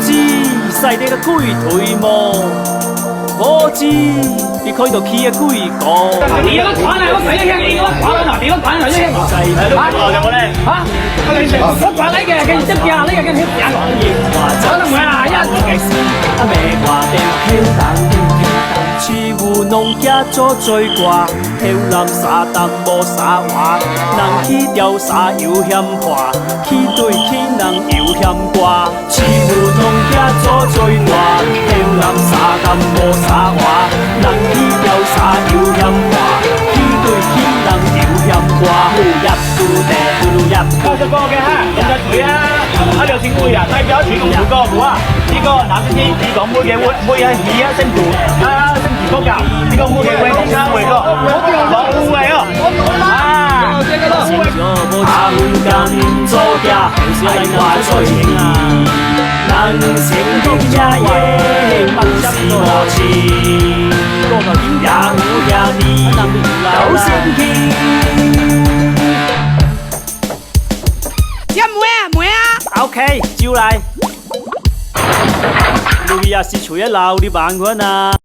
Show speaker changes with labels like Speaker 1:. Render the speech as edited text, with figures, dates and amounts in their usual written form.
Speaker 1: 知使你個鬼推磨，我知你開到起嘅鬼講。
Speaker 2: 你個款啊！我使一聽，你個款啊！你個款係一聽。
Speaker 3: 有冇咧？
Speaker 2: 嚇！我款嚟嘅，跟住執價，呢個跟住執價。我都唔係啊！
Speaker 1: 一命話定飄等。似湖農家做最掛，跳南沙淡無沙話，人去釣沙又嫌花，去對去人又嫌掛。似湖農家做最大，跳南沙淡無沙話，人去釣沙又嫌花，去對去人又嫌掛。入都地，入
Speaker 3: 歌就歌嘅哈，咁就佢啊！阿廖善會啊，代表傳統歌舞啊！呢個男聲呢講妹嘅妹係二啊聲調，聲調高教，呢個妹嘅會講差會個，講烏嚟哦！啊！
Speaker 1: 他們跟做家，係話最易，能成功也應不是我似，也無也你有先見。
Speaker 4: 有妹啊妹啊
Speaker 1: OK，照嚟。路易亞是除咗鬧你扮嗰陣啊！